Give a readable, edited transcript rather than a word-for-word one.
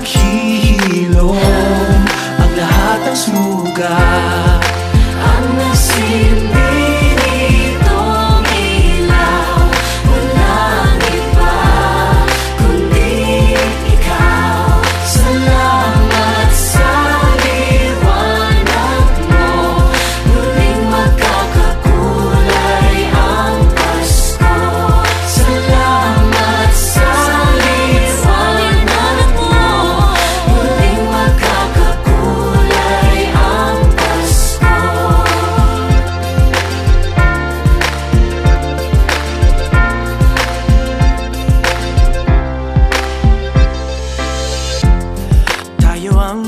naghihilom ang lahat ng sugat. Ang nagsilbi nitong ilaw, walang iba kundi ikaw. Salamat sa liwanag mo, muling magkakakulay ang Pasko. Salamat sa liwanag mo, muling magkakakulay ang Pasko. Tayo ang